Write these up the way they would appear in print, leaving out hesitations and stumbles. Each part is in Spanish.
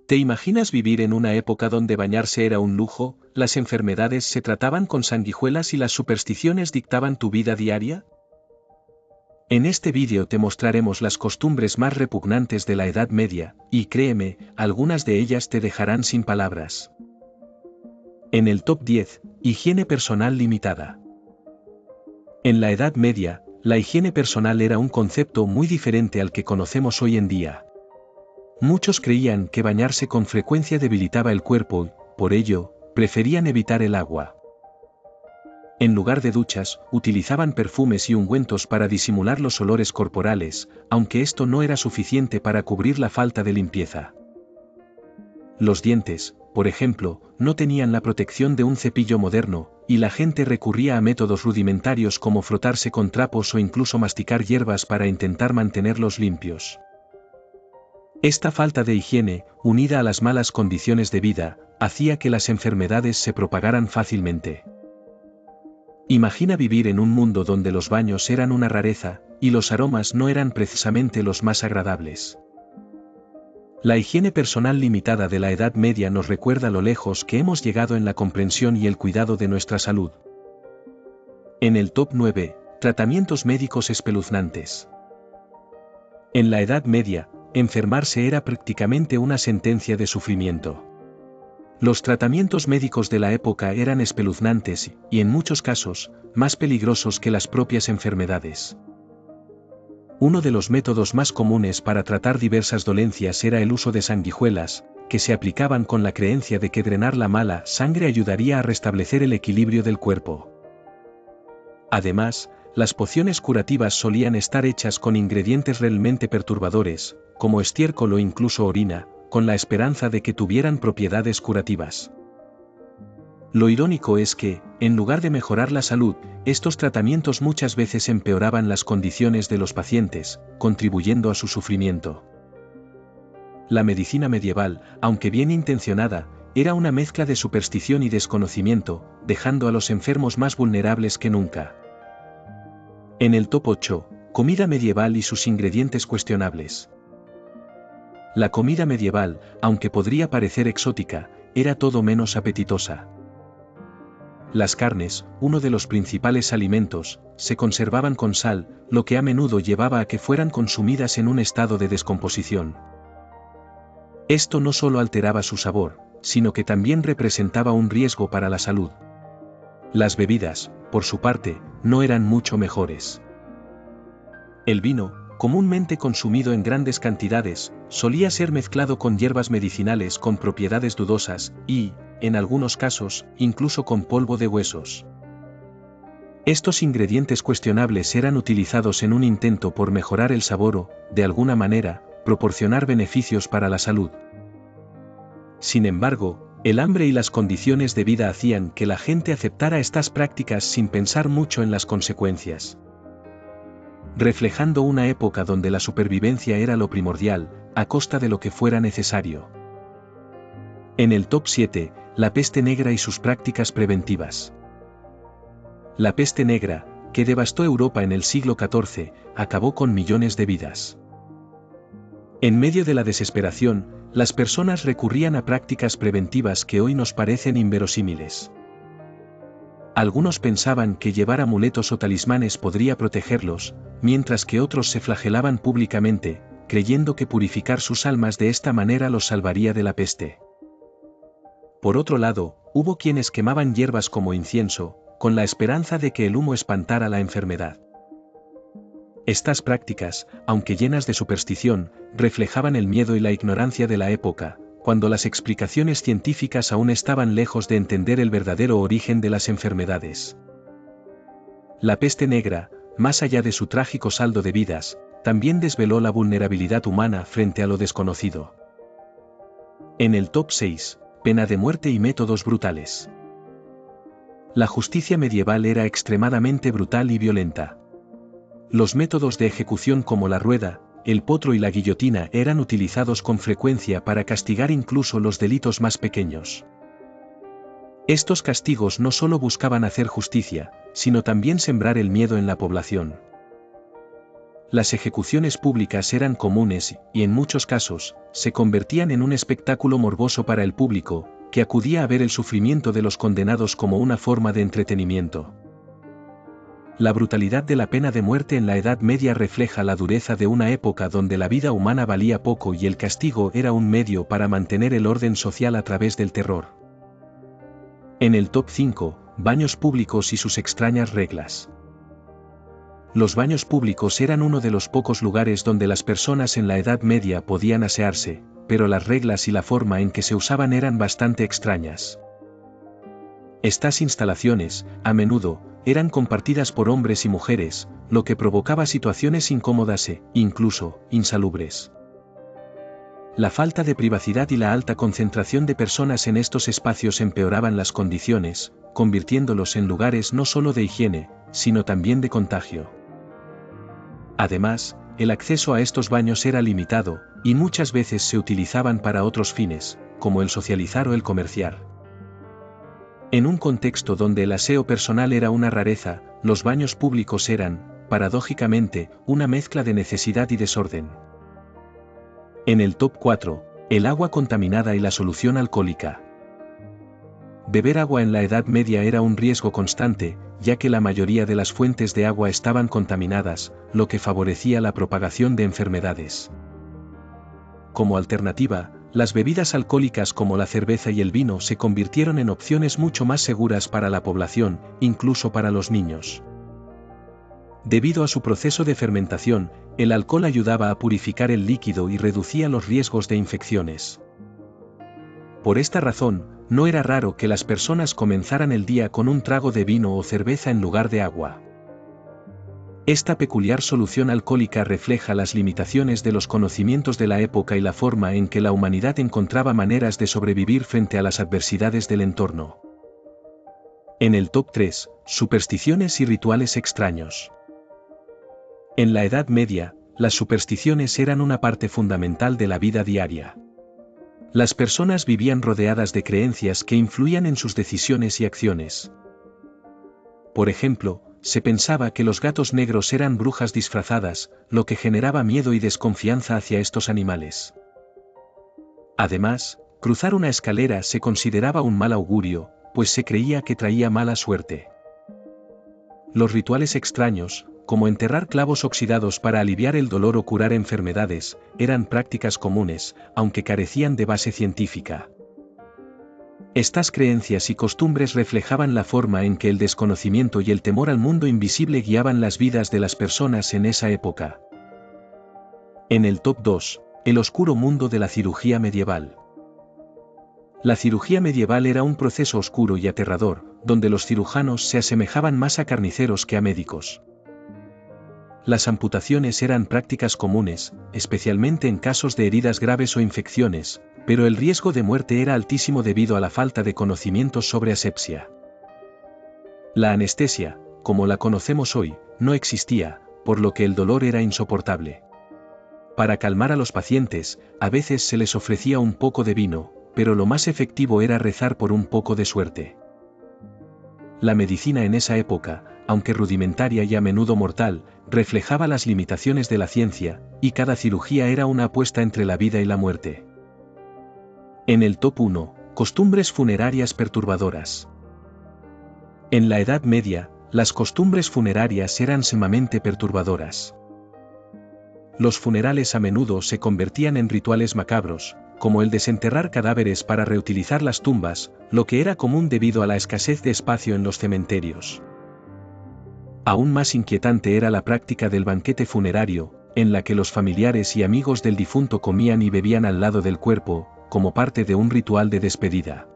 ¿Te imaginas vivir en una época donde bañarse era un lujo, las enfermedades se trataban con sanguijuelas y las supersticiones dictaban tu vida diaria? En este vídeo te mostraremos las costumbres más repugnantes de la Edad Media, y créeme, algunas de ellas te dejarán sin palabras. En el top 10, higiene personal limitada. En la Edad Media, la higiene personal era un concepto muy diferente al que conocemos hoy en día. Muchos creían que bañarse con frecuencia debilitaba el cuerpo, por ello, preferían evitar el agua. En lugar de duchas, utilizaban perfumes y ungüentos para disimular los olores corporales, aunque esto no era suficiente para cubrir la falta de limpieza. Los dientes, por ejemplo, no tenían la protección de un cepillo moderno, y la gente recurría a métodos rudimentarios como frotarse con trapos o incluso masticar hierbas para intentar mantenerlos limpios. Esta falta de higiene, unida a las malas condiciones de vida, hacía que las enfermedades se propagaran fácilmente. Imagina vivir en un mundo donde los baños eran una rareza, y los aromas no eran precisamente los más agradables. La higiene personal limitada de la Edad Media nos recuerda lo lejos que hemos llegado en la comprensión y el cuidado de nuestra salud. En el top 9, tratamientos médicos espeluznantes. En la Edad Media, enfermarse era prácticamente una sentencia de sufrimiento. Los tratamientos médicos de la época eran espeluznantes y, en muchos casos, más peligrosos que las propias enfermedades. Uno de los métodos más comunes para tratar diversas dolencias era el uso de sanguijuelas, que se aplicaban con la creencia de que drenar la mala sangre ayudaría a restablecer el equilibrio del cuerpo. Además, las pociones curativas solían estar hechas con ingredientes realmente perturbadores, como estiércol o incluso orina, con la esperanza de que tuvieran propiedades curativas. Lo irónico es que, en lugar de mejorar la salud, estos tratamientos muchas veces empeoraban las condiciones de los pacientes, contribuyendo a su sufrimiento. La medicina medieval, aunque bien intencionada, era una mezcla de superstición y desconocimiento, dejando a los enfermos más vulnerables que nunca. En el top 8, comida medieval y sus ingredientes cuestionables. La comida medieval, aunque podría parecer exótica, era todo menos apetitosa. Las carnes, uno de los principales alimentos, se conservaban con sal, lo que a menudo llevaba a que fueran consumidas en un estado de descomposición. Esto no solo alteraba su sabor, sino que también representaba un riesgo para la salud. Las bebidas, por su parte, no eran mucho mejores. El vino, comúnmente consumido en grandes cantidades, solía ser mezclado con hierbas medicinales con propiedades dudosas y, en algunos casos, incluso con polvo de huesos. Estos ingredientes cuestionables eran utilizados en un intento por mejorar el sabor o, de alguna manera, proporcionar beneficios para la salud. Sin embargo, el hambre y las condiciones de vida hacían que la gente aceptara estas prácticas sin pensar mucho en las consecuencias. Reflejando una época donde la supervivencia era lo primordial, a costa de lo que fuera necesario. En el top 7, la peste negra y sus prácticas preventivas. La peste negra, que devastó Europa en el siglo XIV, acabó con millones de vidas. En medio de la desesperación, las personas recurrían a prácticas preventivas que hoy nos parecen inverosímiles. Algunos pensaban que llevar amuletos o talismanes podría protegerlos, mientras que otros se flagelaban públicamente, creyendo que purificar sus almas de esta manera los salvaría de la peste. Por otro lado, hubo quienes quemaban hierbas como incienso, con la esperanza de que el humo espantara la enfermedad. Estas prácticas, aunque llenas de superstición, reflejaban el miedo y la ignorancia de la época, cuando las explicaciones científicas aún estaban lejos de entender el verdadero origen de las enfermedades. La peste negra, más allá de su trágico saldo de vidas, también desveló la vulnerabilidad humana frente a lo desconocido. En el top 6, pena de muerte y métodos brutales. La justicia medieval era extremadamente brutal y violenta. Los métodos de ejecución como la rueda, el potro y la guillotina eran utilizados con frecuencia para castigar incluso los delitos más pequeños. Estos castigos no solo buscaban hacer justicia, sino también sembrar el miedo en la población. Las ejecuciones públicas eran comunes y, en muchos casos, se convertían en un espectáculo morboso para el público, que acudía a ver el sufrimiento de los condenados como una forma de entretenimiento. La brutalidad de la pena de muerte en la Edad Media refleja la dureza de una época donde la vida humana valía poco y el castigo era un medio para mantener el orden social a través del terror. En el top 5, baños públicos y sus extrañas reglas. Los baños públicos eran uno de los pocos lugares donde las personas en la Edad Media podían asearse, pero las reglas y la forma en que se usaban eran bastante extrañas. Estas instalaciones, a menudo, eran compartidas por hombres y mujeres, lo que provocaba situaciones incómodas e, incluso, insalubres. La falta de privacidad y la alta concentración de personas en estos espacios empeoraban las condiciones, convirtiéndolos en lugares no solo de higiene, sino también de contagio. Además, el acceso a estos baños era limitado, y muchas veces se utilizaban para otros fines, como el socializar o el comerciar. En un contexto donde el aseo personal era una rareza, los baños públicos eran, paradójicamente, una mezcla de necesidad y desorden. En el top 4, el agua contaminada y la solución alcohólica. Beber agua en la Edad Media era un riesgo constante, ya que la mayoría de las fuentes de agua estaban contaminadas, lo que favorecía la propagación de enfermedades. Como alternativa, las bebidas alcohólicas como la cerveza y el vino se convirtieron en opciones mucho más seguras para la población, incluso para los niños. Debido a su proceso de fermentación, el alcohol ayudaba a purificar el líquido y reducía los riesgos de infecciones. Por esta razón, no era raro que las personas comenzaran el día con un trago de vino o cerveza en lugar de agua. Esta peculiar solución alcohólica refleja las limitaciones de los conocimientos de la época y la forma en que la humanidad encontraba maneras de sobrevivir frente a las adversidades del entorno. En el top 3, supersticiones y rituales extraños. En la Edad Media, las supersticiones eran una parte fundamental de la vida diaria. Las personas vivían rodeadas de creencias que influían en sus decisiones y acciones. Por ejemplo, se pensaba que los gatos negros eran brujas disfrazadas, lo que generaba miedo y desconfianza hacia estos animales. Además, cruzar una escalera se consideraba un mal augurio, pues se creía que traía mala suerte. Los rituales extraños, como enterrar clavos oxidados para aliviar el dolor o curar enfermedades, eran prácticas comunes, aunque carecían de base científica. Estas creencias y costumbres reflejaban la forma en que el desconocimiento y el temor al mundo invisible guiaban las vidas de las personas en esa época. En el top 2, el oscuro mundo de la cirugía medieval. La cirugía medieval era un proceso oscuro y aterrador, donde los cirujanos se asemejaban más a carniceros que a médicos. Las amputaciones eran prácticas comunes, especialmente en casos de heridas graves o infecciones, pero el riesgo de muerte era altísimo debido a la falta de conocimientos sobre asepsia. La anestesia, como la conocemos hoy, no existía, por lo que el dolor era insoportable. Para calmar a los pacientes, a veces se les ofrecía un poco de vino, pero lo más efectivo era rezar por un poco de suerte. La medicina en esa época, aunque rudimentaria y a menudo mortal, reflejaba las limitaciones de la ciencia, y cada cirugía era una apuesta entre la vida y la muerte. En el top 1, costumbres funerarias perturbadoras. En la Edad Media, las costumbres funerarias eran sumamente perturbadoras. Los funerales a menudo se convertían en rituales macabros, como el desenterrar cadáveres para reutilizar las tumbas, lo que era común debido a la escasez de espacio en los cementerios. Aún más inquietante era la práctica del banquete funerario, en la que los familiares y amigos del difunto comían y bebían al lado del cuerpo, como parte de un ritual de despedida.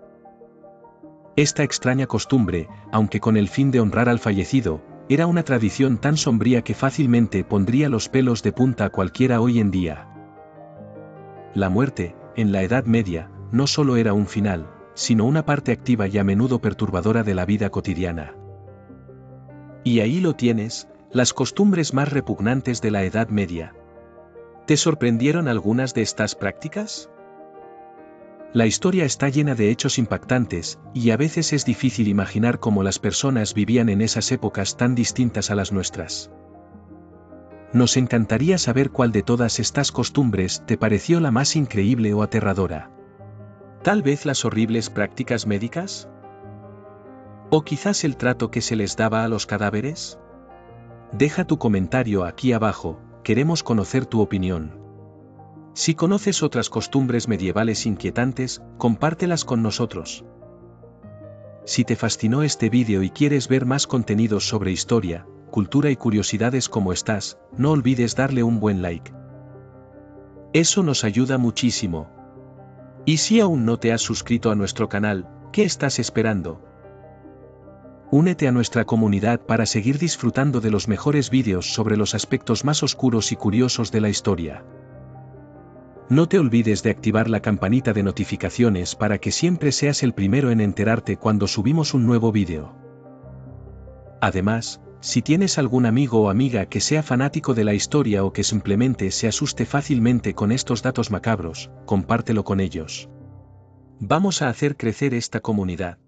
Esta extraña costumbre, aunque con el fin de honrar al fallecido, era una tradición tan sombría que fácilmente pondría los pelos de punta a cualquiera hoy en día. La muerte, en la Edad Media, no solo era un final, sino una parte activa y a menudo perturbadora de la vida cotidiana. Y ahí lo tienes, las costumbres más repugnantes de la Edad Media. ¿Te sorprendieron algunas de estas prácticas? La historia está llena de hechos impactantes, y a veces es difícil imaginar cómo las personas vivían en esas épocas tan distintas a las nuestras. Nos encantaría saber cuál de todas estas costumbres te pareció la más increíble o aterradora. ¿Tal vez las horribles prácticas médicas? ¿O quizás el trato que se les daba a los cadáveres? Deja tu comentario aquí abajo, queremos conocer tu opinión. Si conoces otras costumbres medievales inquietantes, compártelas con nosotros. Si te fascinó este vídeo y quieres ver más contenidos sobre historia, cultura y curiosidades como estas, no olvides darle un buen like. Eso nos ayuda muchísimo. Y si aún no te has suscrito a nuestro canal, ¿qué estás esperando? Únete a nuestra comunidad para seguir disfrutando de los mejores vídeos sobre los aspectos más oscuros y curiosos de la historia. No te olvides de activar la campanita de notificaciones para que siempre seas el primero en enterarte cuando subimos un nuevo vídeo. Además, si tienes algún amigo o amiga que sea fanático de la historia o que simplemente se asuste fácilmente con estos datos macabros, compártelo con ellos. Vamos a hacer crecer esta comunidad.